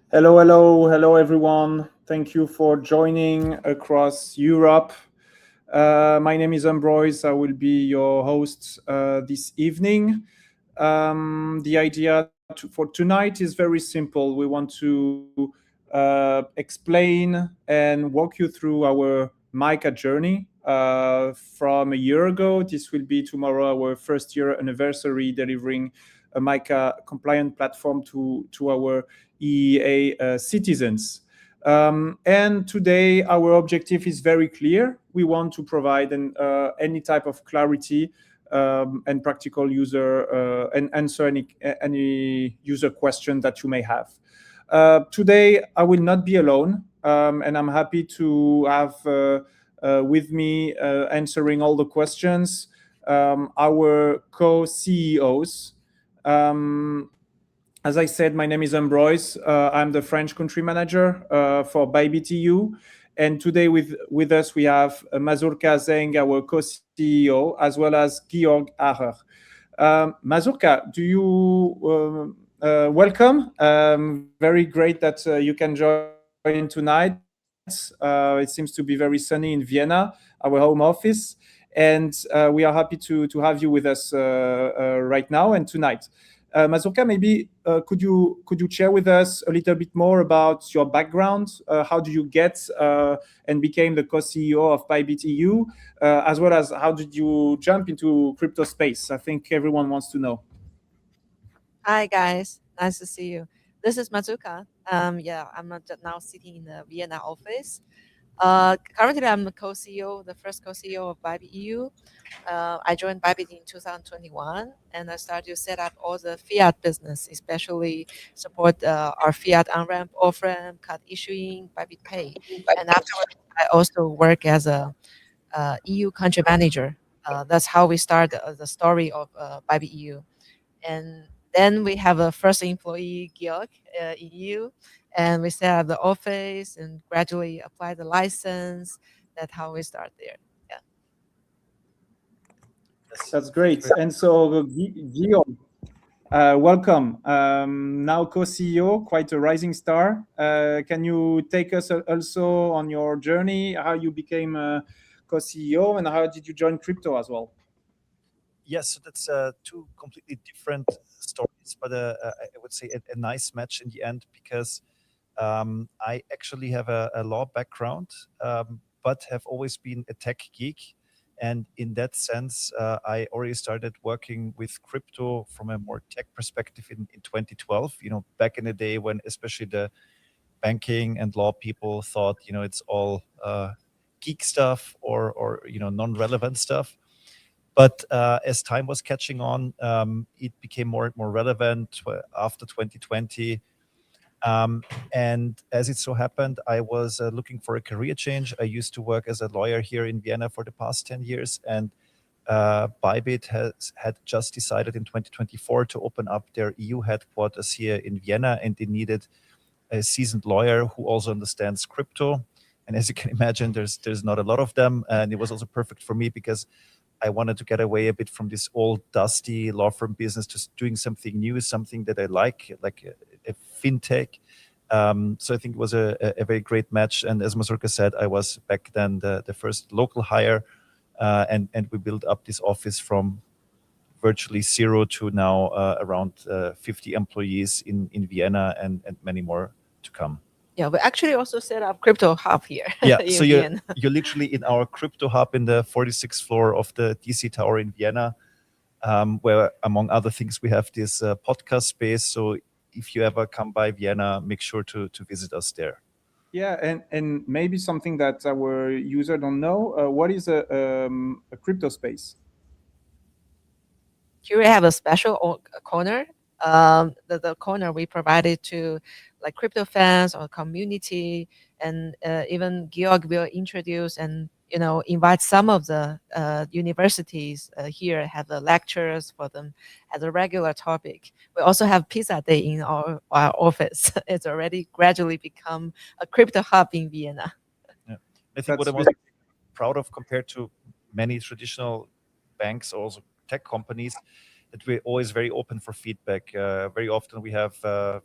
Hello, hello, hello, everyone. Thank you for joining across Europe. My name is Ambroise. I will be your host this evening. The idea for tonight is very simple. We want to explain and walk you through our MiCAR journey from a year ago. This will be tomorrow our first year anniversary delivering a MiCAR compliant platform to our EEA citizens. And today our objective is very clear. We want to provide any type of clarity and practical user and answer any user question that you may have. Today I will not be alone, and I'm happy to have with me answering all the questions our co-CEOs. As I said, my name is Ambroise. I'm the French country manager for Bybit EU. And today with us, we have Mazurka Zeng, our co-CEO, as well as Georg Acher. Mazurka, do you welcome? Very great that you can join tonight. It seems to be very sunny in Vienna, our home office. And we are happy to have you with us right now and tonight. Mazurka, maybe could you share with us a little bit more about your background? How do you get and became the co-CEO of Bybit EU, as well as how did you jump into crypto space? I think everyone wants to know. Hi guys, nice to see you. This is Mazuka. I'm now sitting in the Vienna office. Currently, I'm the co-CEO, the first co-CEO of Bybit EU. I joined Bybit in 2021, and I started to set up all the fiat business, especially support our fiat on-ramp, off-ramp, card issuing, Bybit Pay. And afterwards, I also work as a EU country manager. That's how we start the story of Bybit EU. And then we have a first employee, Georg, in EU, and we set up the office and gradually apply the license. That's how we start there. Yeah. That's great. And so, Guillaume, welcome. Now co-CEO, quite a rising star. Can you take us also on your journey, how you became a co-CEO and how did you join crypto as well? Yes, so that's two completely different stories, but I would say a nice match in the end because I actually have a law background, but have always been a tech geek. And in that sense, I already started working with crypto from a more tech perspective in 2012, back in the day when especially the banking and law people thought, it's all geek stuff or non-relevant stuff. But as time was catching on, it became more and more relevant after 2020. And as it so happened, I was looking for a career change. I used to work as a lawyer here in Vienna for the past 10 years. And Bybit had just decided in 2024 to open up their EU headquarters here in Vienna. And they needed a seasoned lawyer who also understands crypto. And as you can imagine, there's not a lot of them. And it was also perfect for me because I wanted to get away a bit from this old dusty law firm business, just doing something new, something that I like a fintech. So I think it was a very great match. And as Mazurka said, I was back then the first local hire, and we built up this office from virtually zero to now around 50 employees in Vienna and many more to come. Yeah, we actually also set up crypto hub here. Yeah, so you're literally in our crypto hub in the 46th floor of the DC Tower in Vienna, where among other things we have this podcast space. So if you ever come by Vienna, make sure to visit us there. Yeah, and maybe something that our user don't know. What is a crypto space? Here we have a special corner. The corner we provided to like crypto fans or community, and even Georg will introduce and invite some of the universities here, have the lectures for them as a regular topic. We also have pizza day in our office. It's already gradually become a crypto hub in Vienna. Yeah. I think what I'm most proud of compared to many traditional banks or also tech companies that we're always very open for feedback. Very often we have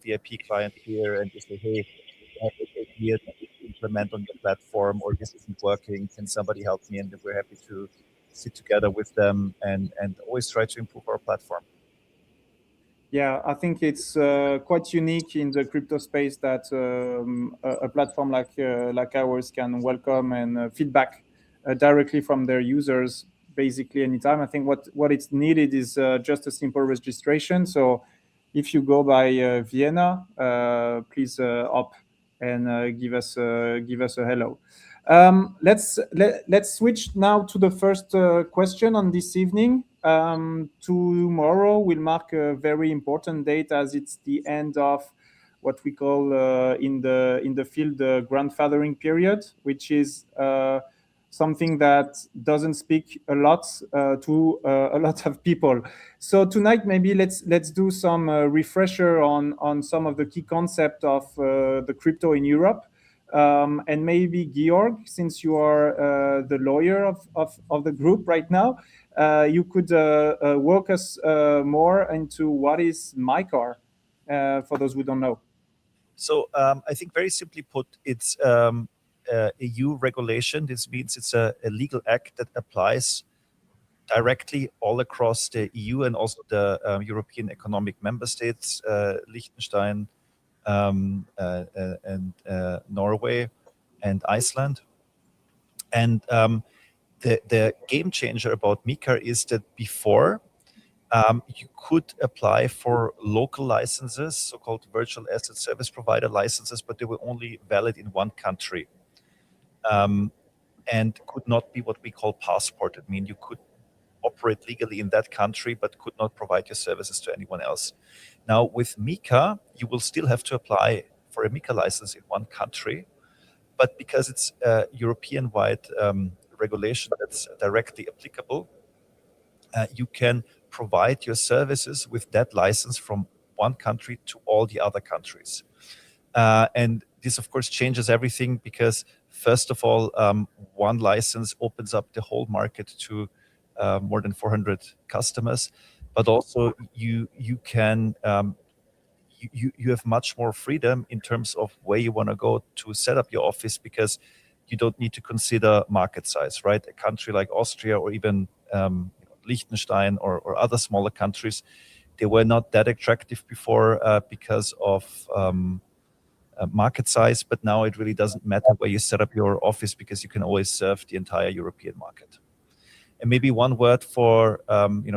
VIP clients here and they say, hey, I have this idea to implement on the platform, or this isn't working. Can somebody help me? And we're happy to sit together with them and always try to improve our platform. Yeah, I think it's quite unique in the crypto space that a platform like ours can welcome and feedback directly from their users basically anytime. I think what it's needed is just a simple registration. So if you go by Vienna, please up and give us a hello. Let's switch now to the first question on this evening. Tomorrow will mark a very important date as it's the end of what we call in the field the grandfathering period, which is something that doesn't speak a lot to a lot of people. So tonight maybe let's do some refresher on some of the key concepts of the crypto in Europe. And maybe Georg, since you are the lawyer of the group right now, you could walk us more into what is MiCAR for those who don't know. So I think very simply put, it's EU regulation. This means it's a legal act that applies directly all across the EU and also the European economic member states, Liechtenstein, and Norway and Iceland. And the game changer about MiCAR is that before you could apply for local licenses, so-called virtual asset service provider licenses, but they were only valid in one country and could not be what we call passported. I mean, you could operate legally in that country, but could not provide your services to anyone else. Now, with MiCAR, you will still have to apply for a MiCAR license in one country, but because it's a European-wide regulation that's directly applicable, you can provide your services with that license from one country to all the other countries. And this, of course, changes everything because, first of all, one license opens up the whole market to more than 400 customers, but also you can you have much more freedom in terms of where you want to go to set up your office, because you don't need to consider market size, right? A country like Austria or even Liechtenstein or other smaller countries, they were not that attractive before because of market size, but now it really doesn't matter where you set up your office because you can always serve the entire European market. And maybe one word for,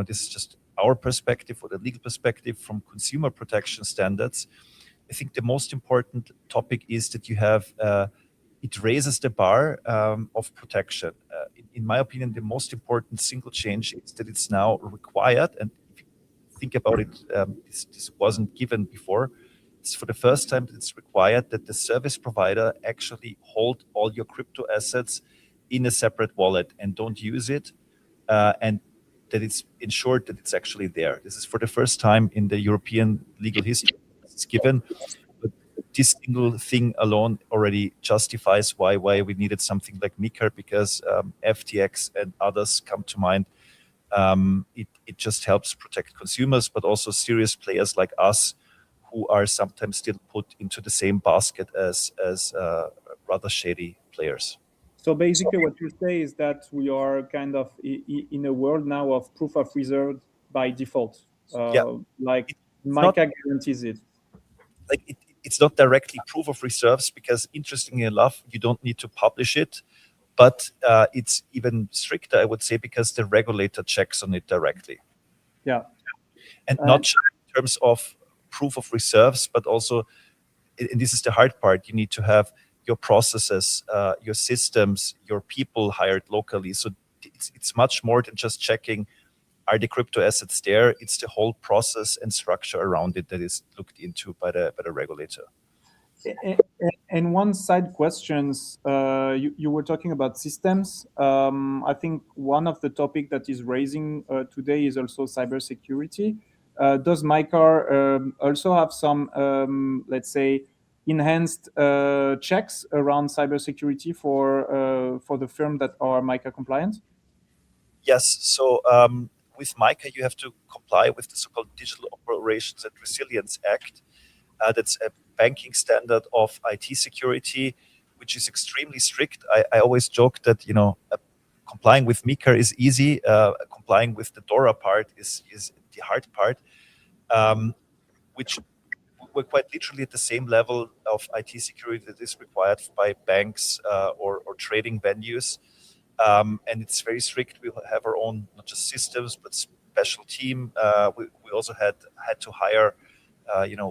this is just our perspective or the legal perspective from consumer protection standards. I think the most important topic is that you have, it raises the bar of protection. In my opinion, the most important single change is that it's now required, and if you think about it, this wasn't given before. It's for the first time that it's required that the service provider actually hold all your crypto assets in a separate wallet and don't use it, and that it's ensured that it's actually there. This is for the first time in the European legal history it's given. But this single thing alone already justifies why we needed something like MiCAR, because FTX and others come to mind. It just helps protect consumers, but also serious players like us who are sometimes still put into the same basket as rather shady players. So basically what you say is that we are kind of in a world now of proof of reserve by default. Like MiCAR guarantees it. Like it's not directly proof of reserves because, interestingly enough, you don't need to publish it, but it's even stricter, I would say, because the regulator checks on it directly. Yeah. And not just in terms of proof of reserves, but also, and this is the hard part, you need to have your processes, your systems, your people hired locally. So it's much more than just checking, are the crypto assets there? It's the whole process and structure around it that is looked into by the regulator. And one side questions, you were talking about systems. I think one of the topic that is raising today is also cybersecurity. Does MiCAR also have some, let's say, enhanced checks around cybersecurity for the firm that are MiCAR compliant? Yes. So with MiCAR, you have to comply with the so-called Digital Operations and Resilience Act. That's a banking standard of IT security, which is extremely strict. I always joke that complying with MiCAR is easy. Complying with the DORA part is the hard part, which we're quite literally at the same level of IT security that is required by banks or trading venues. And it's very strict. We have our own, not just systems, but special team. We also had to hire,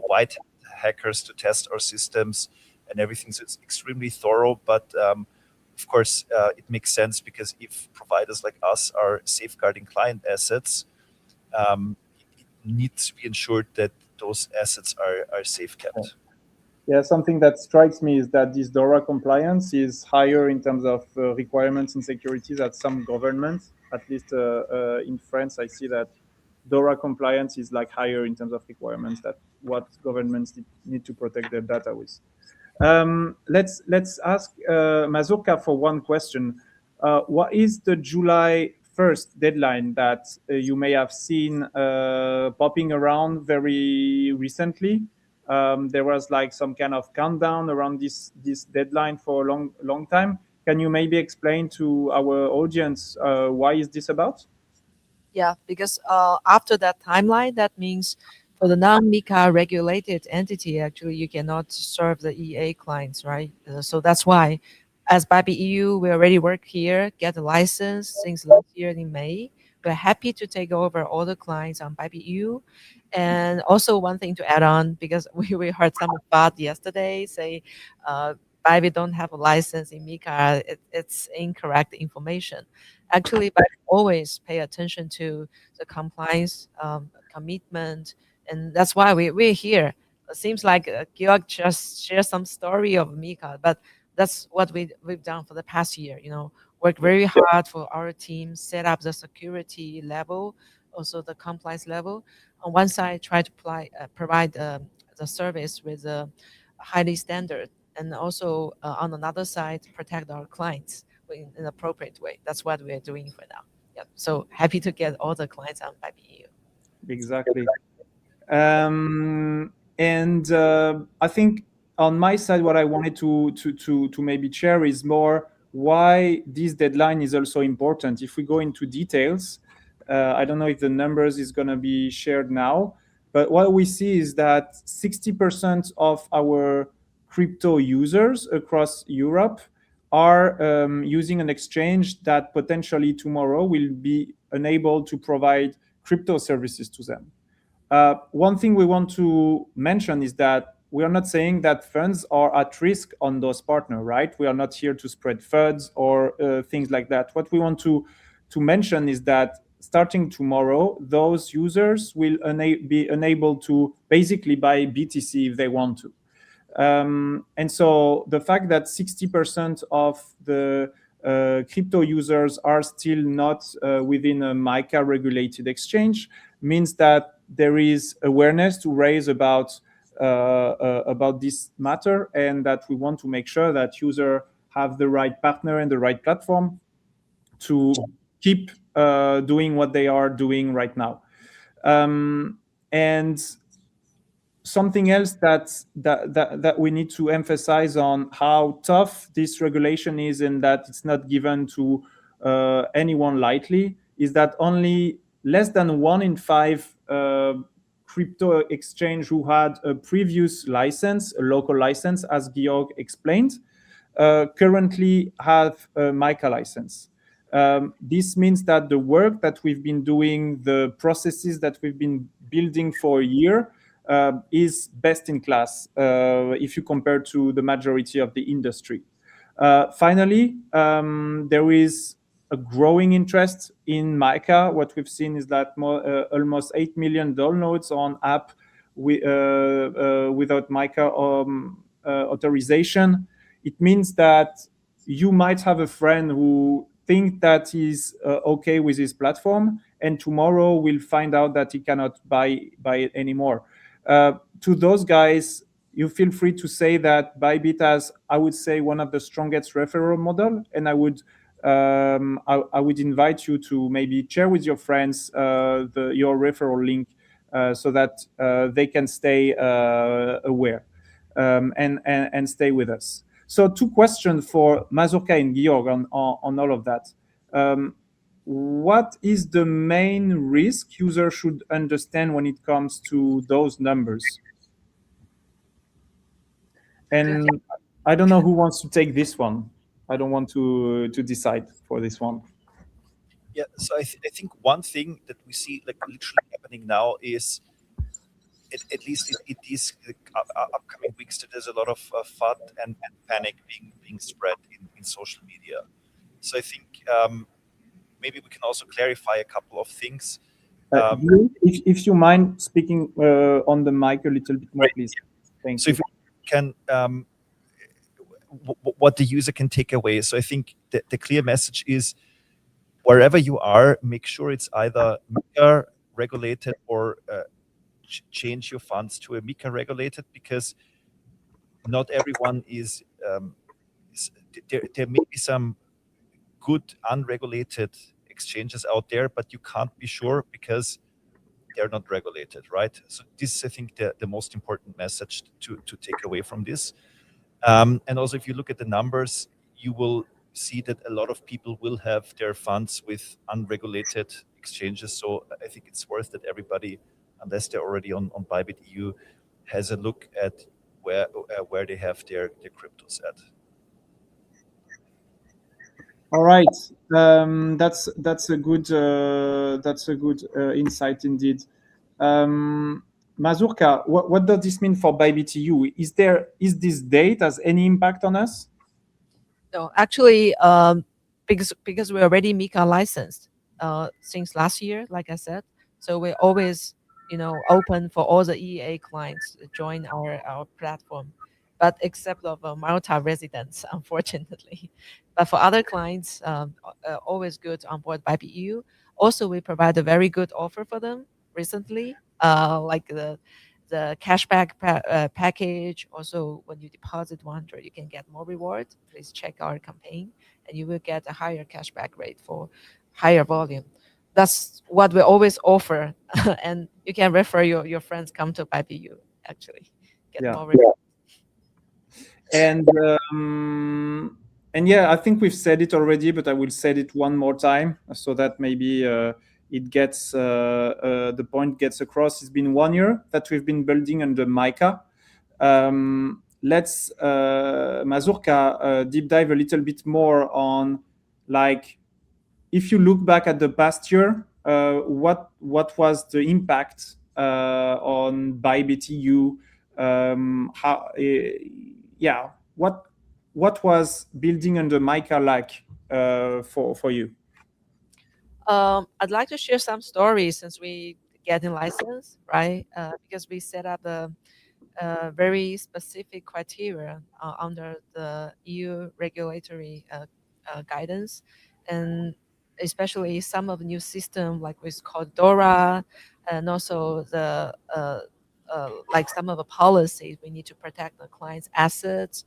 white hackers to test our systems and everything. So it's extremely thorough. But of course, it makes sense because if providers like us are safeguarding client assets, it needs to be ensured that those assets are safe kept. Yeah, something that strikes me is that this DORA compliance is higher in terms of requirements and securities at some governments. At least in France, I see that DORA compliance is like higher in terms of requirements that what governments need to protect their data with. Let's ask Mazurka for one question. What is the July 1st deadline that you may have seen popping around very recently? There was like some kind of countdown around this deadline for a long time. Can you maybe explain to our audience why is this about? Yeah, because after that timeline, that means for the non-MiCAR regulated entity, actually, you cannot serve the EA clients, right? So that's why, as Bybit EU, we already work here, get a license since last year in May. We're happy to take over all the clients on Bybit EU. And also one thing to add on, because we heard some bot yesterday say Bybit don't have a license in MiCAR. It's incorrect information. Actually, Bybit always pay attention to the compliance commitment, and that's why we're here. It seems like Georg just shared some story of MiCAR, but that's what we've done for the past year. Work very hard for our team, set up the security level, also the compliance level. On one side, try to provide the service with a highly standard, and also on another side, protect our clients in an appropriate way. That's what we're doing for now. Yep. So happy to get all the clients on Bybit EU. Exactly. And I think on my side, what I wanted to maybe share is more why this deadline is also important. If we go into details, I don't know if the numbers is going to be shared now, but what we see is that 60% of our crypto users across Europe are using an exchange that potentially tomorrow will be unable to provide crypto services to them. One thing we want to mention is that we are not saying that funds are at risk on those partners, right? We are not here to spread FUDs or things like that. What we want to mention is that starting tomorrow, those users will be unable to basically buy BTC if they want to. And so the fact that 60% of the crypto users are still not within a MiCAR regulated exchange means that there is awareness to raise about this matter, and that we want to make sure that users have the right partner and the right platform to keep doing what they are doing right now. And something else that we need to emphasize on how tough this regulation is, and that it's not given to anyone lightly, is that only less than 1 in 5 crypto exchange who had a previous license, a local license, as Georg explained, currently have a MiCAR license. This means that the work that we've been doing, the processes that we've been building for a year, is best in class if you compare to the majority of the industry. Finally, there is a growing interest in MiCAR. What we've seen is that almost 8 million downloads on app without MiCAR authorization. It means that you might have a friend who thinks that he's okay with his platform, and tomorrow will find out that he cannot buy it anymore. To those guys, you feel free to say that Bybit has, I would say, one of the strongest referral model, and I would I would invite you to maybe share with your friends your referral link so that they can stay aware and stay with us. So 2 questions for Mazurka and Georg on all of that. What is the main risk users should understand when it comes to those numbers? And I don't know who wants to take this one. I don't want to decide for this one. Yeah, so I think one thing that we see like literally happening now is, at least in these upcoming weeks, that there's a lot of FUD and panic being spread in social media. So I think maybe we can also clarify a couple of things. If you mind speaking on the mic a little bit more, please. Thank you. So if we can, what the user can take away. So I think the clear message is, wherever you are, make sure it's either MiCAR regulated or change your funds to a MiCAR regulated, because not everyone is, there may be some good unregulated exchanges out there, but you can't be sure because they're not regulated, right? So this is, I think, the most important message to take away from this. And also, if you look at the numbers, you will see that a lot of people will have their funds with unregulated exchanges. So I think it's worth that everybody, unless they're already on Bybit EU, has a look at where they have their cryptos at. All right, that's a good insight indeed. Mazurka, what does this mean for Bybit EU? Is this date has any impact on us? No, actually, because we're already MiCAR licensed since last year, like I said, so we're always open for all the EEA clients to join our platform, but except of Malta residents, unfortunately. But for other clients, always good on board Bybit EU. Also, we provide a very good offer for them recently, like the cashback package. Also, when you deposit 100, you can get more reward. Please check our campaign, and you will get a higher cashback rate for higher volume. That's what we always offer, and you can refer your friends come to Bybit EU. Actually, get more reward. And yeah, I think we've said it already, but I will say it one more time so that maybe it gets the point gets across. It's been 1 year that we've been building under MiCAR. Let's Mazurka deep dive a little bit more on, like, if you look back at the past year, what was the impact on Bybit EU? What was building under MiCAR like for you? I'd like to share some stories since we getting license, right? Because we set up a very specific criteria under the EU regulatory guidance, and especially some of the new system like what's called DORA, and also the like some of the policies we need to protect the client's assets.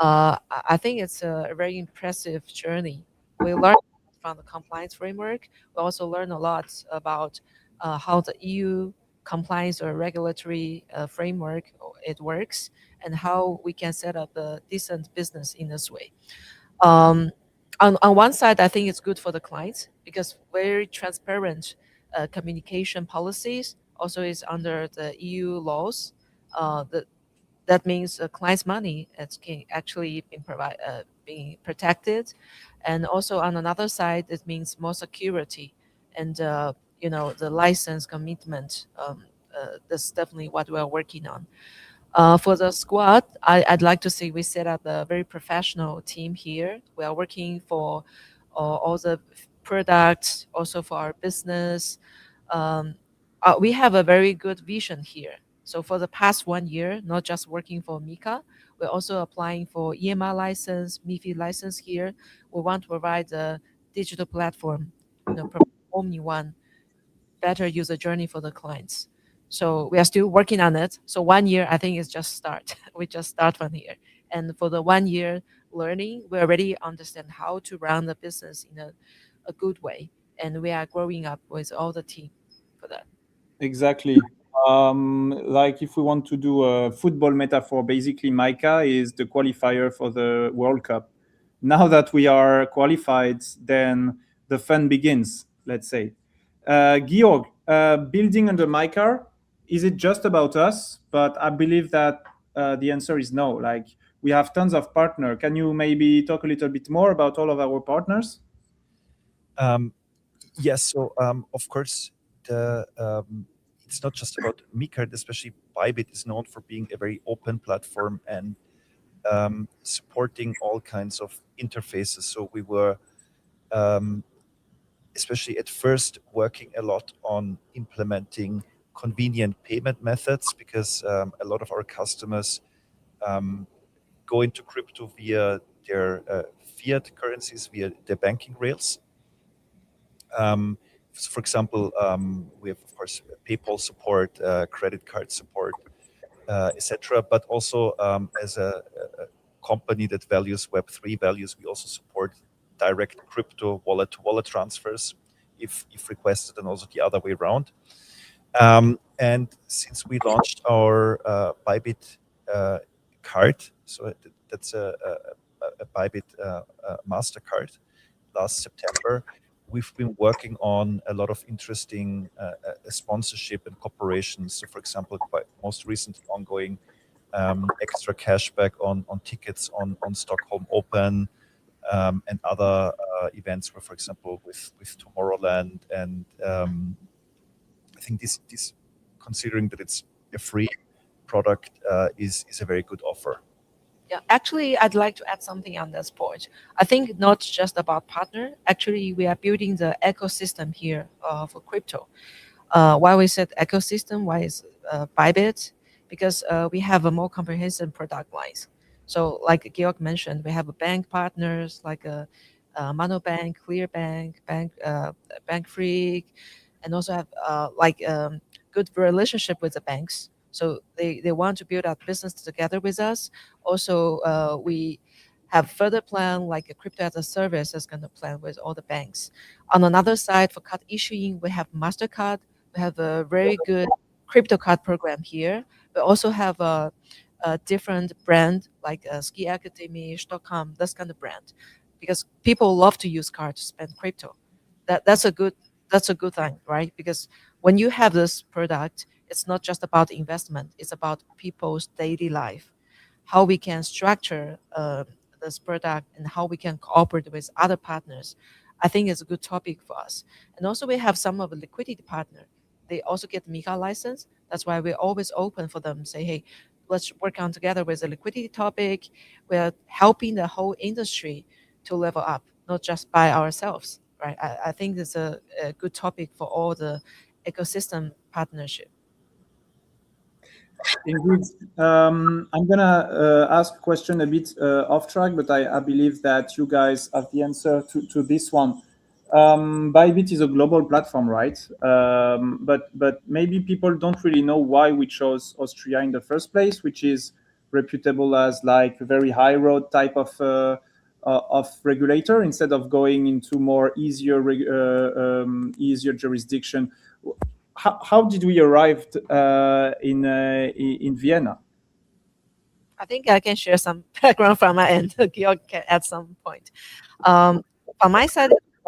I think it's a very impressive journey. We learn from the compliance framework. We also learn a lot about how the EU compliance or regulatory framework it works, and how we can set up a decent business in this way. On one side, I think it's good for the clients because very transparent communication policies also is under the EU laws. That means client's money can actually being protected, and also on another side, it means more security and the license commitment. That's definitely what we are working on. For the squad, I'd like to say we set up a very professional team here. We are working for all the products, also for our business. We have a very good vision here. So for the past 1 year, not just working for MiCAR, we're also applying for EMR license, MiFID license here. We want to provide a digital platform, only one better user journey for the clients. So we are still working on it. So 1 year, I think, is just start. We just start from here. And for the 1 year, learning. We already understand how to run the business in a good way, and we are growing up with all the team for that. Exactly. Like if we want to do a football metaphor, basically MiCAR is the qualifier for the World Cup. Now that we are qualified, then the fun begins, let's say. Georg, building under MiCAR, is it just about us? But I believe that the answer is no. Like we have tons of partners. Can you maybe talk a little bit more about all of our partners? Yes. So of course, it's not just about MiCAR, especially Bybit is known for being a very open platform and supporting all kinds of interfaces. So we were, especially at first, working a lot on implementing convenient payment methods because a lot of our customers go into crypto via their fiat currencies, via their banking rails. For example, we have, of course, PayPal support, credit card support, etc. But also, as a company that values Web3 values, we also support direct crypto wallet-to-wallet transfers, if requested, and also the other way around. And since we launched our Bybit card, so that's a Bybit MasterCard last September, we've been working on a lot of interesting sponsorship and cooperations. So, for example, most recently ongoing extra cashback on tickets on Stockholm Open and other events, where, for example, with Tomorrowland. And I think this, considering that it's a free product, is a very good offer. Yeah, actually, I'd like to add something on this point. I think not just about partner. Actually, we are building the ecosystem here for crypto. Why we said ecosystem? Why is Bybit? Because we have a more comprehensive product lines. So, like Georg mentioned, we have bank partners like Monobank, Clearbank, Bank Freak, and also have good relationship with the banks. So they want to build out business together with us. Also, we have further plan like a crypto as a service is going to plan with all the banks. On another side, for card issuing, we have MasterCard. We have a very good crypto card program here. We also have a different brand like Ski Academy, Stockholm, this kind of brand, because people love to use cards to spend crypto. That's a good thing, right? Because when you have this product, it's not just about investment, it's about people's daily life, how we can structure this product and how we can cooperate with other partners. I think it's a good topic for us. And also we have some of the liquidity partner. They also get MiCAR license. That's why we're always open for them. Say, hey, let's work on together with the liquidity topic. We're helping the whole industry to level up, not just by ourselves, right? I think it's a good topic for all the ecosystem partnership. Indeed. I'm gonna ask a question a bit off track, but I believe that you guys have the answer to this one. Bybit is a global platform, right? But maybe people don't really know why we chose Austria in the first place, which is reputable as like a very high road type of regulator, instead of going into more easier jurisdiction. How did we arrive in Vienna? I think I can share some background from my end. Georg can add some point. From my side, it's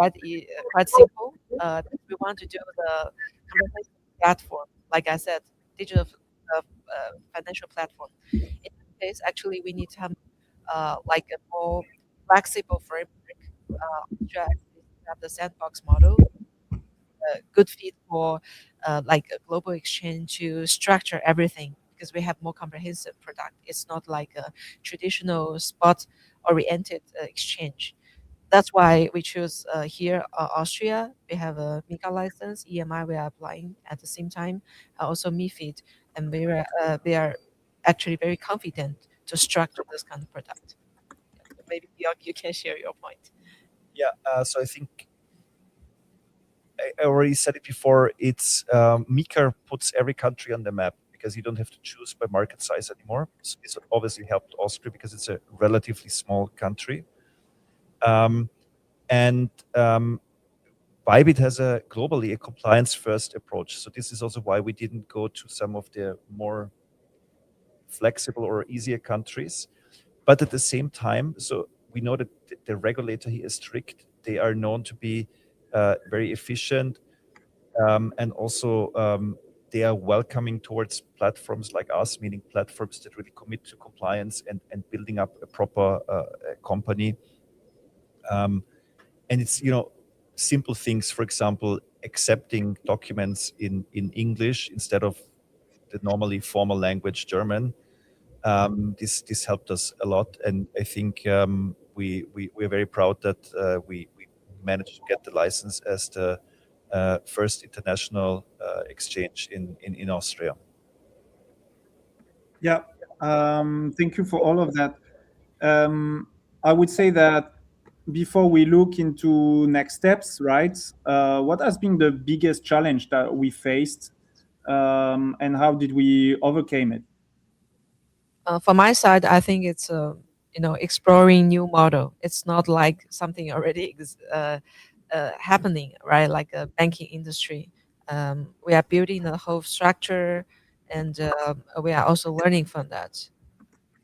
quite simple. We want to do the conversation platform, like I said, digital financial platform. In this case, actually, we need to have like a more flexible framework. Have the sandbox model, good fit for like a global exchange to structure everything, because we have more comprehensive product. It's not like a traditional spot-oriented exchange. That's why we choose here Austria. We have a MiCAR license, EMI we are applying at the same time, also MiFID, and we are actually very confident to structure this kind of product. Maybe Georg, you can share your point. Yeah, so I think I already said it before. It's MiCAR puts every country on the map, because you don't have to choose by market size anymore. So this obviously helped Austria because it's a relatively small country. Bybit has globally a compliance-first approach. So this is also why we didn't go to some of the more flexible or easier countries. But at the same time, so we know that the regulator here is strict. They are known to be very efficient, and also they are welcoming towards platforms like us, meaning platforms that really commit to compliance and building up a proper company. And it's, simple things, for example, accepting documents in English instead of the normally formal language German. This helped us a lot, and I think we're very proud that we managed to get the license as the first international exchange in Austria. Yeah, thank you for all of that. I would say that before we look into next steps, right? What has been the biggest challenge that we faced, and how did we overcome it? From my side, I think it's exploring new model. It's not like something already happening, right? Like a banking industry. We are building the whole structure, and we are also learning from that.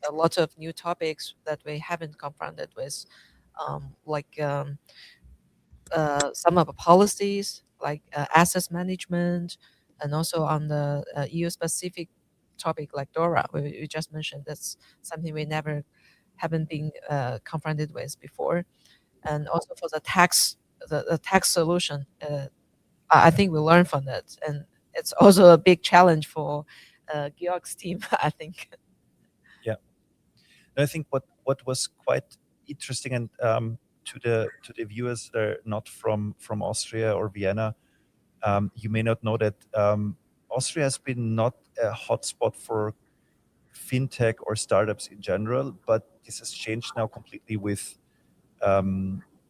A lot of new topics that we haven't confronted with, some of the policies, like asset management, and also on the EU specific topic like DORA, we just mentioned. That's something we never haven't been confronted with before. And also for the tax solution, I think we learned from that, and it's also a big challenge for Georg's team. I think. Yeah, and I think what was quite interesting, and to the viewers that are not from Austria or Vienna, you may not know that Austria has been not a hotspot for fintech or startups in general, but this has changed now completely with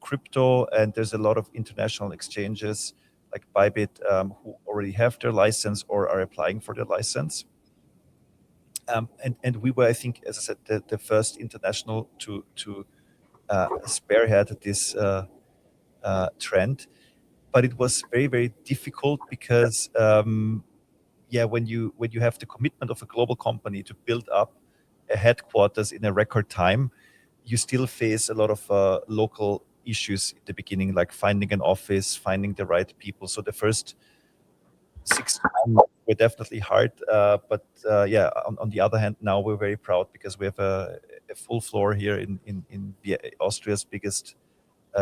crypto, and there's a lot of international exchanges like Bybit who already have their license or are applying for their license. And we were, I think, as I said, the first international to spearhead this trend. But it was very, very difficult because, when you have the commitment of a global company to build up a headquarters in a record time, you still face a lot of local issues at the beginning, like finding an office, finding the right people. So the first 6 months were definitely hard, but on the other hand, now we're very proud because we have a full floor here in Austria's biggest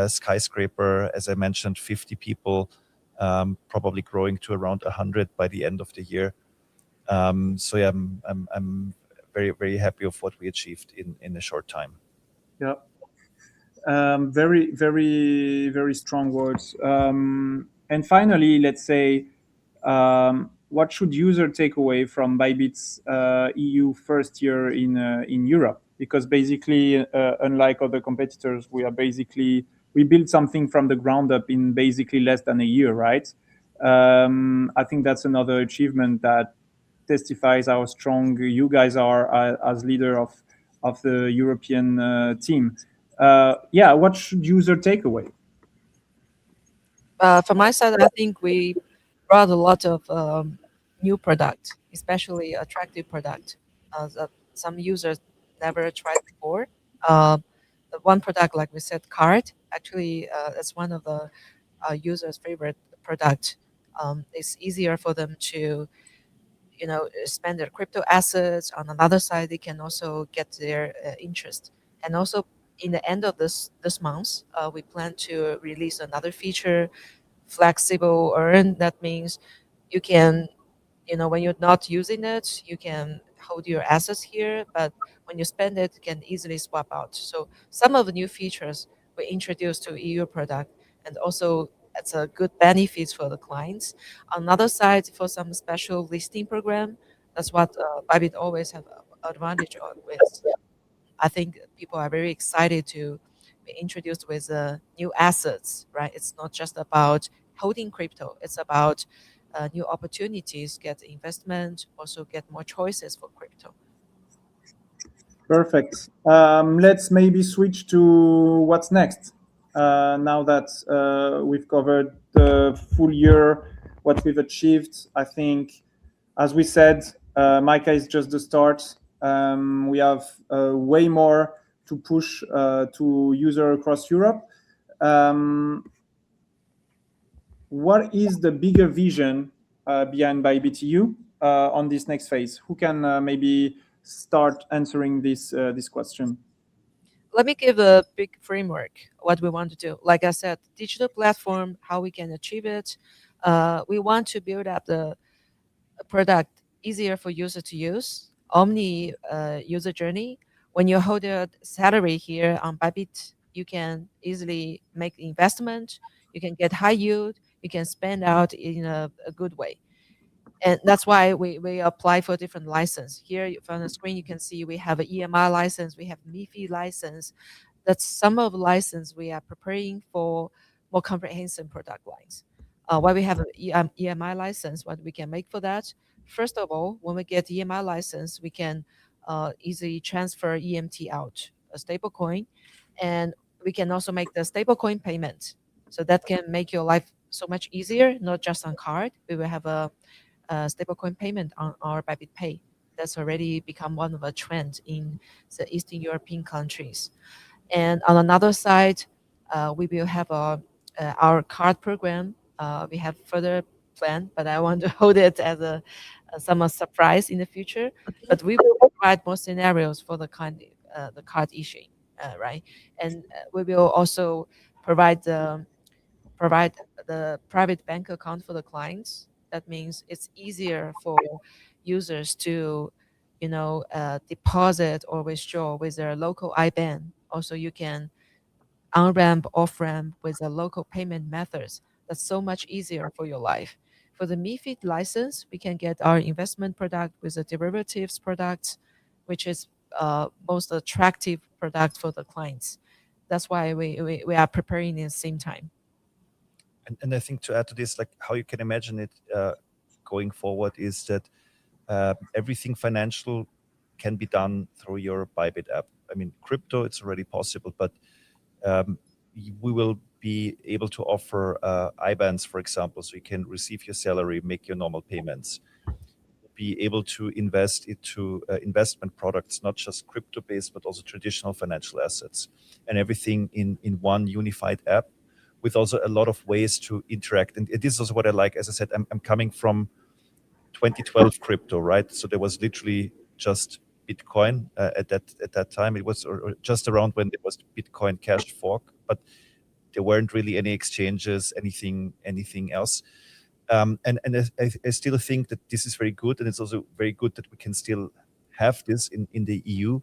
skyscraper. As I mentioned, 50 people, probably growing to around 100 by the end of the year. I'm very, very happy of what we achieved in a short time. Yeah. Very, very, very strong words. And finally, let's say, what should user take away from Bybit's EU first year in Europe? Because basically, unlike other competitors, we built something from the ground up in basically less than a year, right? I think that's another achievement that testifies how strong you guys are as leader of the European team. What should user take away? From my side, I think we brought a lot of new product, especially attractive product that some users never tried before. The one product, like we said, card, actually, that's one of the users' favorite product. It's easier for them to, spend their crypto assets. On another side, they can also get their interest. And also, in the end of this month, we plan to release another feature, flexible earn. That means you can, when you're not using it, you can hold your assets here, but when you spend it, you can easily swap out. So some of the new features we introduced to EU product, and also it's a good benefits for the clients. On the other side, for some special listing program, that's what Bybit always have advantage on with. I think people are very excited to be introduced with new assets, right? It's not just about holding crypto. It's about new opportunities, get investment, also get more choices for crypto. Perfect. Let's maybe switch to what's next. Now that we've covered the full year, what we've achieved, I think, as we said, MiCAR is just the start. We have way more to push to users across Europe. What is the bigger vision behind Bybit EU on this next phase? Who can maybe start answering this question? Let me give a big framework what we want to do. Like I said, digital platform, how we can achieve it. We want to build up the product easier for user to use, omni user journey. When you hold your salary here on Bybit, you can easily make investment, you can get high yield, you can spend out in a good way. And that's why we apply for different license. Here from the screen, you can see we have an EMI license, we have MiFi license. That's some of the license we are preparing for more comprehensive product lines. Why we have an EMI license, what we can make for that? First of all, when we get EMI license, we can easily transfer EMT out, a stable coin, and we can also make the stable coin payment. So that can make your life so much easier, not just on card. We will have a stablecoin payment on our Bybit Pay. That's already become one of a trend in the Eastern European countries. And on another side, we will have our card program. We have further plan, but I want to hold it as a some surprise in the future. But we will provide more scenarios for the card issuing, right? And we will also provide the private bank account for the clients. That means it's easier for users to, deposit or withdraw with their local IBAN. Also, you can on-ramp, off-ramp with the local payment methods. That's so much easier for your life. For the MiFi license, we can get our investment product with the derivatives product, which is most attractive product for the clients. That's why we are preparing at the same time. And I think to add to this, like how you can imagine it going forward is that everything financial can be done through your Bybit app. I mean, crypto, it's already possible, but we will be able to offer IBANs, for example, so you can receive your salary, make your normal payments, be able to invest into investment products, not just crypto-based, but also traditional financial assets, and everything in one unified app, with also a lot of ways to interact. And this is also what I like. As I said, I'm coming from 2012 crypto, right? So there was literally just Bitcoin at that time. It was or just around when there was Bitcoin cash fork, but there weren't really any exchanges, anything else. And I still think that this is very good, and it's also very good that we can still have this in the EU.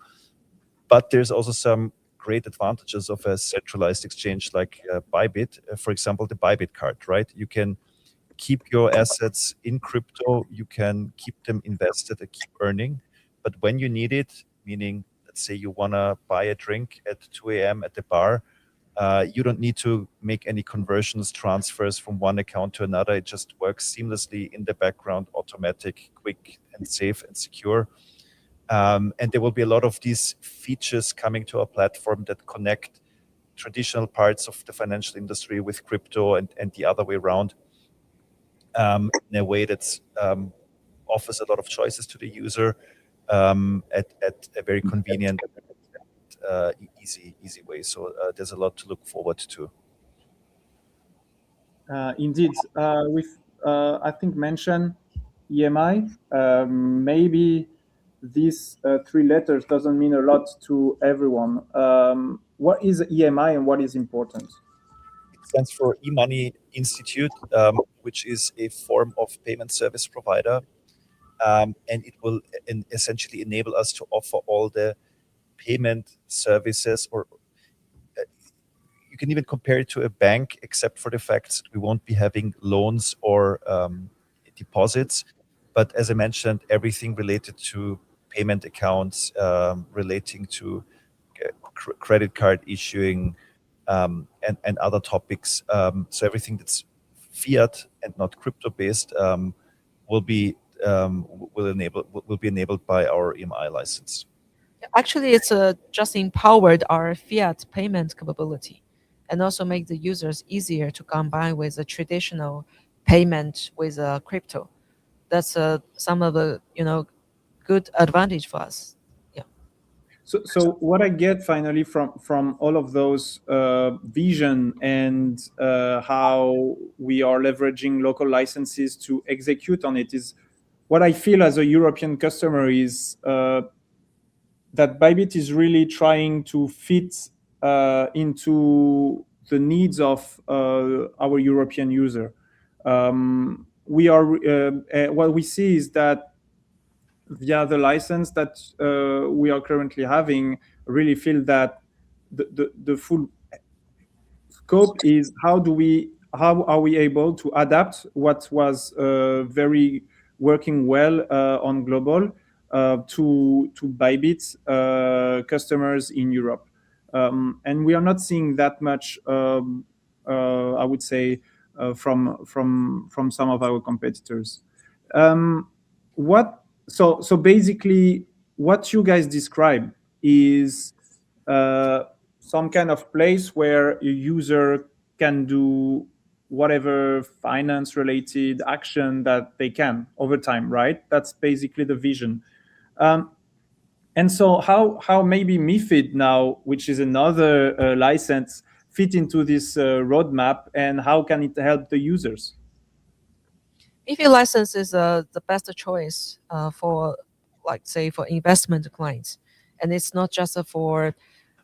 But there's also some great advantages of a centralized exchange like Bybit. For example, the Bybit card, right? You can keep your assets in crypto, you can keep them invested and keep earning. But when you need it, meaning, let's say you want to buy a drink at 2 a.m. at the bar, you don't need to make any conversions, transfers from one account to another. It just works seamlessly in the background, automatic, quick, and safe and secure. And there will be a lot of these features coming to our platform that connect traditional parts of the financial industry with crypto and the other way around, in a way that offers a lot of choices to the user at a very convenient, easy way. So there's a lot to look forward to. Indeed, we've I think mentioned EMI. Maybe these three letters doesn't mean a lot to everyone. What is EMI and what is important? It stands for e-money institute, which is a form of payment service provider, and it will essentially enable us to offer all the payment services, or you can even compare it to a bank, except for the fact that we won't be having loans or deposits. But as I mentioned, everything related to payment accounts, relating to credit card issuing, and other topics. So everything that's fiat and not crypto based will be enabled by our EMI license. Actually, it's just empowered our fiat payment capability, and also make the users easier to combine with a traditional payment with a crypto. That's some of the good advantage for us. So what I get finally from all of those vision and how we are leveraging local licenses to execute on it is what I feel as a European customer is that Bybit is really trying to fit into the needs of our European user. What we see is that via the license that we are currently having, really feel that the full scope is how are we able to adapt what was very working well on global to Bybit customers in Europe. And we are not seeing that much, I would say, from some of our competitors. So basically, what you guys describe is some kind of place where a user can do whatever finance related action that they can over time, right? That's basically the vision. And so how maybe MiFID now, which is another license, fit into this roadmap, and how can it help the users? MiFID license is the best choice for, like, say, for investment clients, and it's not just for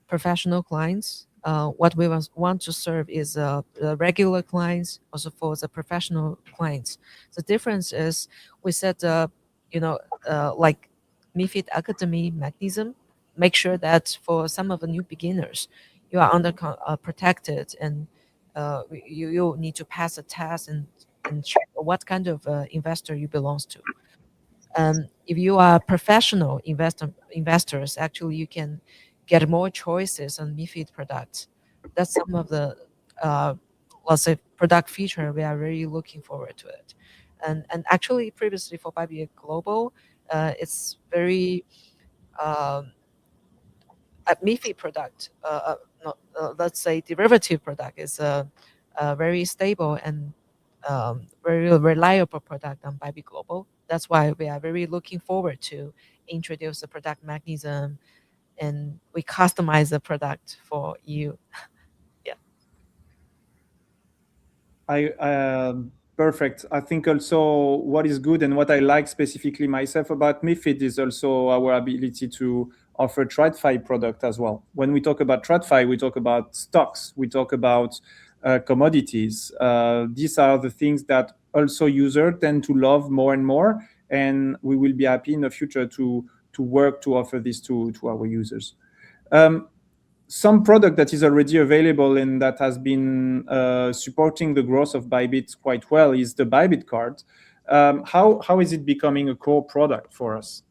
professional clients. What we want to serve is the regular clients, also for the professional clients. The difference is we set like MiFID Academy mechanism, make sure that for some of the new beginners, you are protected, and you need to pass a test and check what kind of investor you belongs to. If you are professional investors, actually you can get more choices on MiFID products. That's some of the let's say product feature we are really looking forward to it. And actually previously for Bybit Global, it's very a MiFID product, let's say derivative product is a very stable and very reliable product on Bybit Global. That's why we are very looking forward to introduce the product mechanism, and we customize the product for you. Perfect. I think also what is good and what I like specifically myself about MiFID is also our ability to offer TradFi product as well. When we talk about TradFi, we talk about stocks, we talk about commodities. These are the things that also users tend to love more and more, and we will be happy in the future to work to offer this to our users. Some product that is already available and that has been supporting the growth of Bybit quite well is the Bybit card. How is it becoming a core product for us?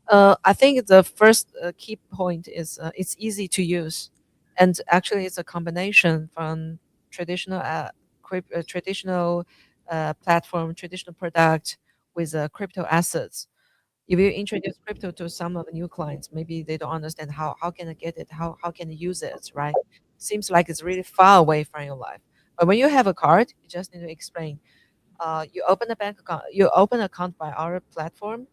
I think the first key point is it's easy to use, and actually it's a combination from traditional platform, traditional product with crypto assets. If you introduce crypto to some of the new clients, maybe they don't understand how can I get it, how can I use it, right? Seems like it's really far away from your life. But when you have a card, you just need to explain. You open a bank account, you open an account by our platform,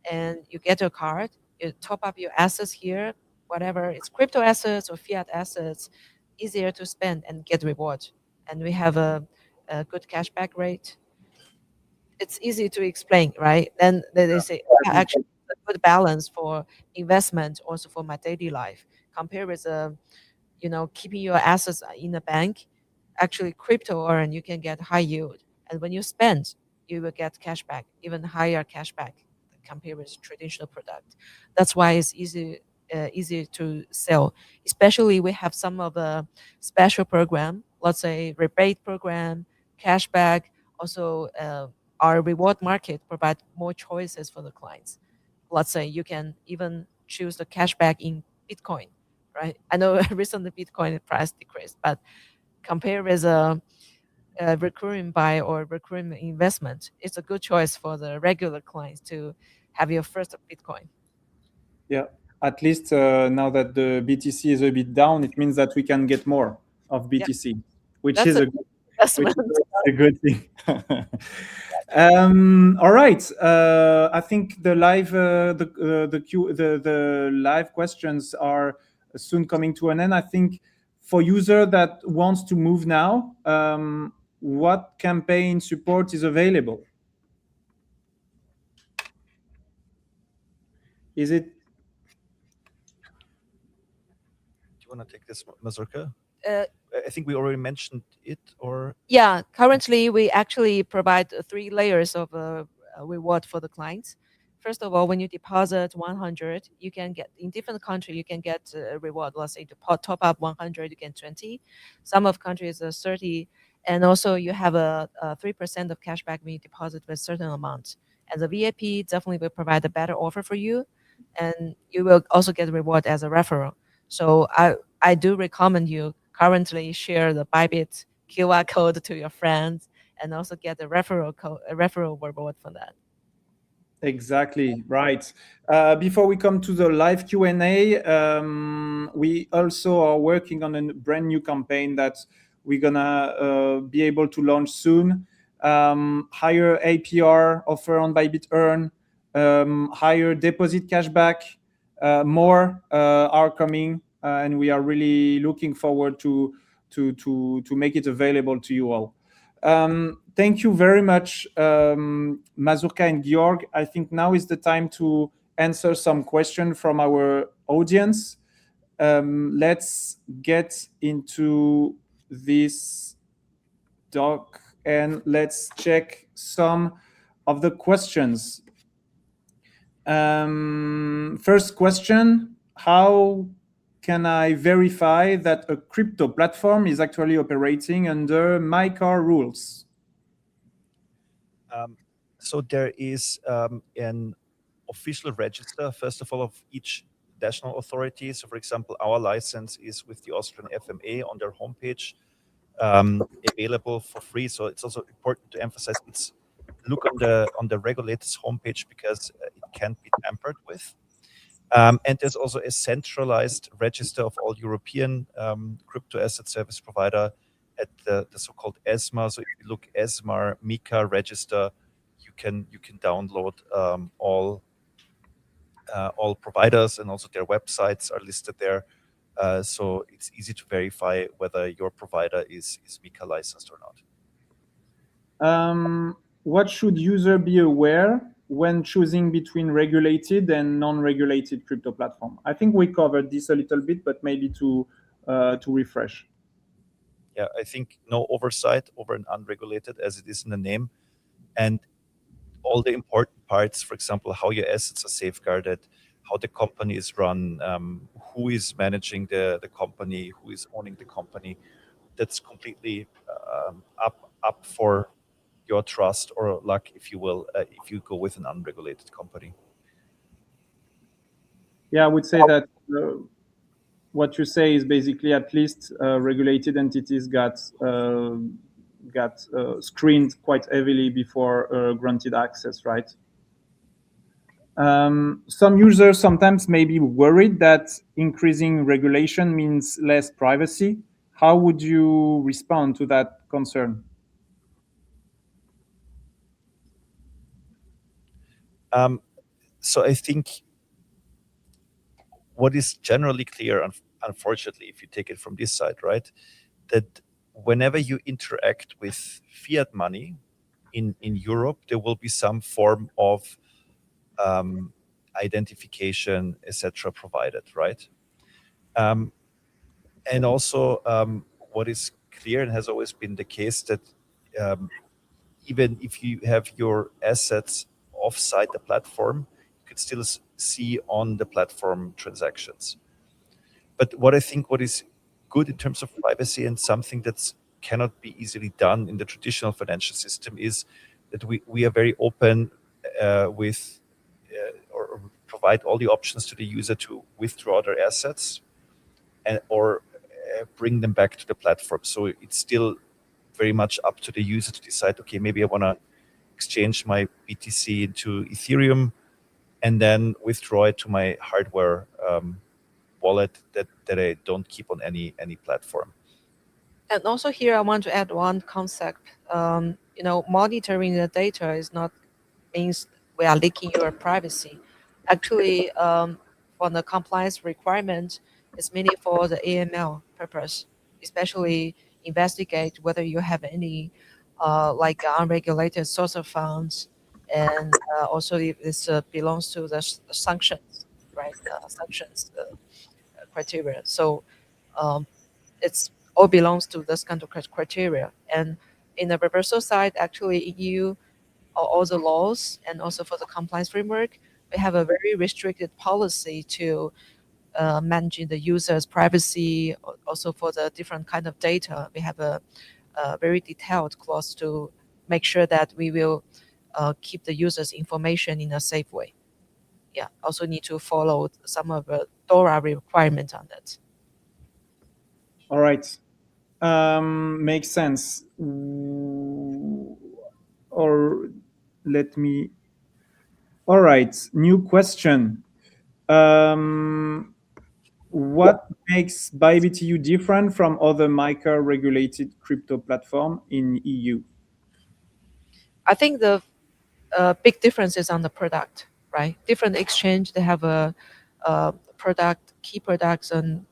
and you get your card. You top up your assets here, whatever it's crypto assets or fiat assets, easier to spend and get reward. And we have a good cashback rate. It's easy to explain, right? Then they say, yeah, actually, it's a good balance for investment, also for my daily life. Compared with, keeping your assets in the bank, actually crypto earn, you can get high yield. And when you spend, you will get cashback, even higher cashback compared with traditional product. That's why it's easy to sell. Especially we have some of the special program, let's say rebate program, cashback, also our reward market provide more choices for the clients. Let's say you can even choose the cashback in Bitcoin, right? I know recently Bitcoin price decreased, but compared with recurring buy or recurring investment, it's a good choice for the regular clients to have your first Bitcoin. Yeah, at least now that the BTC is a bit down, it means that we can get more of BTC, which That's is a a good thing. All right. I think the live the live questions are soon coming to an end. I think for user that wants to move now, what campaign support is available? Is it? Do you want to take this, Mazurka? I think we already mentioned it, or yeah. Currently, we actually provide 3 layers of reward for the clients. First of all, when you deposit 100, you can get in different country. You can get a reward. Let's say to top up 100, you get 20. Some of countries are 30, and also you have a 3% of cashback when you deposit with certain amount. And the VIP definitely will provide a better offer for you, and you will also get a reward as a referral. So I do recommend you currently share the Bybit QR code to your friends and also get a referral code, a referral reward for that. Exactly right. Before we come to the live Q&A, we also are working on a brand new campaign that we're gonna be able to launch soon. Higher APR offer on Bybit Earn, higher deposit cashback, more are coming, and we are really looking forward to make it available to you all. Thank you very much, Mazurka and Georg. I think now is the time to answer some questions from our audience. Let's get into this doc and let's check some of the questions. First question, how can I verify that a crypto platform is actually operating under MiCAR rules? So there is an official register, first of all, of each national authority. So, for example, our license is with the Austrian FMA on their homepage, available for free. So it's also important to emphasize it's look on the regulator's homepage because it can't be tampered with. And there's also a centralized register of all European crypto asset service provider at the so-called ESMA. So if you look ESMA MiCAR register, you can download all providers, and also their websites are listed there. So it's easy to verify whether your provider is MiCAR licensed or not. What should user be aware when choosing between regulated and non-regulated crypto platform? I think we covered this a little bit, but maybe to refresh. Yeah, I think no oversight over an unregulated, as it is in the name, and all the important parts, for example, how your assets are safeguarded, how the company is run, who is managing the company, who is owning the company. That's completely up for your trust or luck, if you will, if you go with an unregulated company. Yeah, I would say that what you say is basically at least regulated entities got screened quite heavily before granted access, right? Some users sometimes may be worried that increasing regulation means less privacy. How would you respond to that concern? So I think what is generally clear, unfortunately, if you take it from this side, right, that whenever you interact with fiat money in Europe, there will be some form of identification, etc., provided, right? And also, what is clear and has always been the case that even if you have your assets offside the platform, you could still see on the platform transactions. But what I think what is good in terms of privacy and something that cannot be easily done in the traditional financial system is that we are very open with or provide all the options to the user to withdraw their assets and or bring them back to the platform. So it's still very much up to the user to decide, okay, maybe I want to exchange my BTC into Ethereum and then withdraw it to my hardware wallet that I don't keep on any platform. And also here, I want to add one concept. Monitoring the data is not means we are leaking your privacy. Actually, for the compliance requirement, it's mainly for the AML purpose, especially investigate whether you have any like unregulated source of funds, and also if this belongs to the sanctions, right? Sanctions criteria. So it's all belongs to this kind of criteria. And in the reversal side, actually EU, all the laws and also for the compliance framework, we have a very restricted policy to managing the user's privacy. Also for the different kind of data, we have a very detailed clause to make sure that we will keep the user's information in a safe way. Yeah, also need to follow some of the DORA requirements on that. All right. Makes sense. Or let me. All right. New question. What makes Bybit EU different from other MiCAR regulated crypto platform in EU? I think the big difference is on the product, right? Different exchange, they have a product, key products and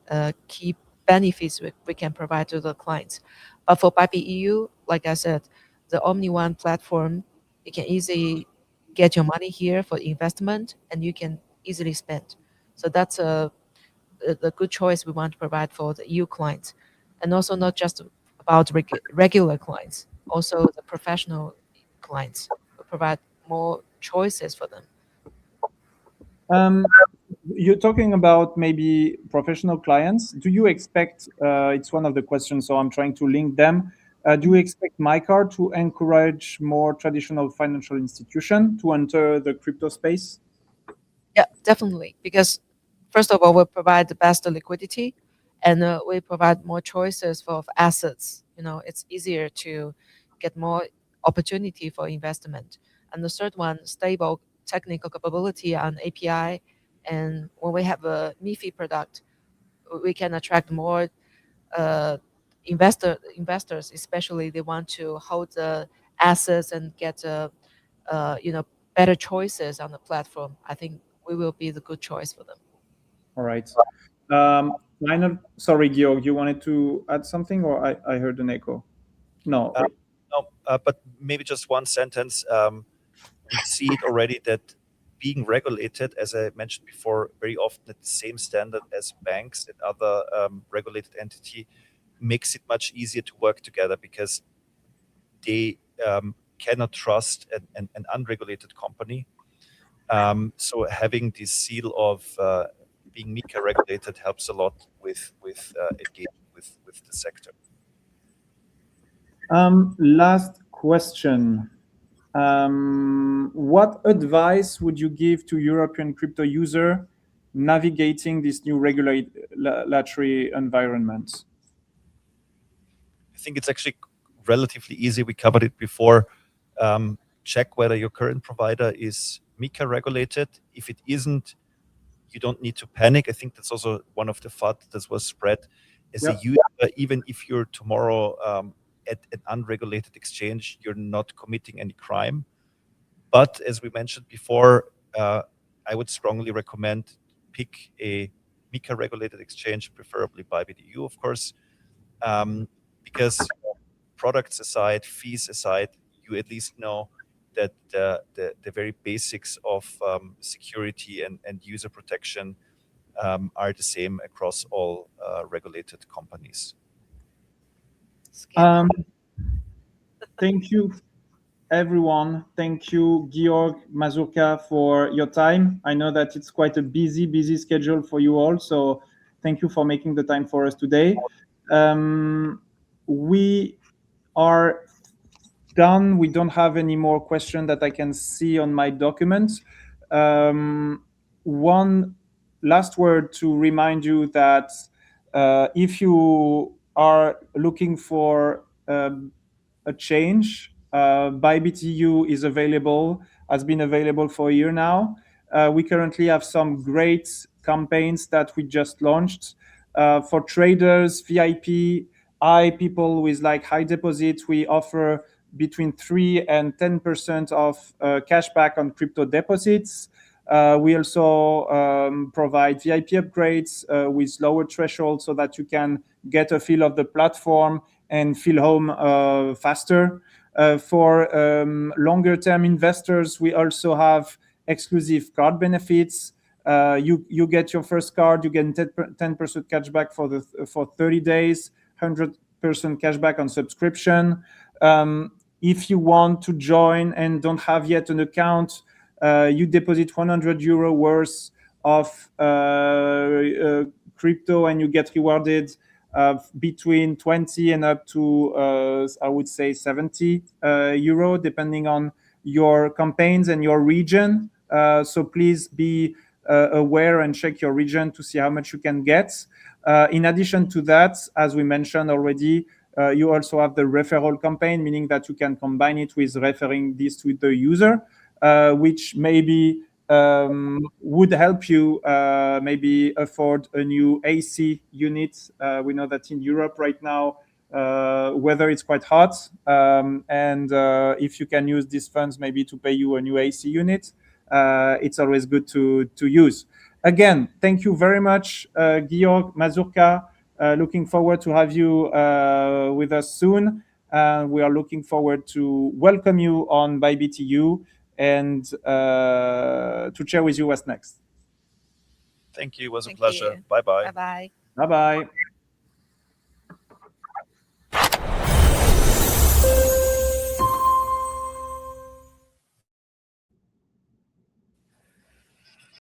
key benefits we can provide to the clients. But for Bybit EU, like I said, the Omni One platform, you can easily get your money here for investment and you can easily spend. So that's the good choice we want to provide for the EU clients. And also not just about regular clients, also the professional clients. We provide more choices for them. You're talking about maybe professional clients. Do you expect, it's one of the questions, so I'm trying to link them. Do you expect MiCAR to encourage more traditional financial institutions to enter the crypto space? Yeah, definitely. Because first of all, we provide the best liquidity and we provide more choices for assets. It's easier to get more opportunity for investment. And the third one, stable technical capability on API. And when we have a MiFi product, we can attract more investors, especially they want to hold the assets and get better choices on the platform. I think we will be the good choice for them. All right. Sorry, Georg, you wanted to add something, or I heard an echo? No. No, but maybe just one sentence. We see it already that being regulated, as I mentioned before, very often at the same standard as banks and other regulated entity makes it much easier to work together because they cannot trust an unregulated company. So having this seal of being MiCAR regulated helps a lot with engaging with the sector. Last question. What advice would you give to European crypto user navigating this new regulatory environment? I think it's actually relatively easy. We covered it before. Check whether your current provider is MiCAR regulated. If it isn't, you don't need to panic. I think that's also one of the thoughts that was spread. As a user, even if you're tomorrow at an unregulated exchange, you're not committing any crime. But as we mentioned before, I would strongly recommend pick a MiCAR regulated exchange, preferably Bybit EU, of course, because products aside, fees aside, you at least know that the very basics of security and user protection are the same across all regulated companies. Thank you, everyone. Thank you, Georg, Mazurka, for your time. I know that it's quite a busy schedule for you all, so thank you for making the time for us today. We are done. We don't have any more questions that I can see on my documents. One last word to remind you that if you are looking for a change. Bybit EU is available, has been available for a year now. We currently have some great campaigns that we just launched for traders, VIP, people with like high deposits. We offer between 3 and 10% of cashback on crypto deposits. We also provide VIP upgrades with lower thresholds so that you can get a feel of the platform and feel home faster. For longer term investors, we also have exclusive card benefits. You get your first card, you get 10% cashback for 30 days, 100% cashback on subscription. If you want to join and don't have yet an account, you deposit €100 worth of crypto and you get rewarded between 20 and up to, I would say, €70, depending on your campaigns and your region. So please be aware and check your region to see how much you can get. In addition to that, as we mentioned already, you also have the referral campaign, meaning that you can combine it with referring this to the user, which maybe would help you maybe afford a new AC unit. We know that in Europe right now, weather is quite hot, and if you can use these funds maybe to pay you a new AC unit, it's always good to use. Again, thank you very much, Georg, Mazurka. Looking forward to have you with us soon. We are looking forward to welcome you on Bybit EU and to share with you what's next. Thank you. It was a Thank pleasure. you. Bye-bye. Bye-bye. Bye-bye.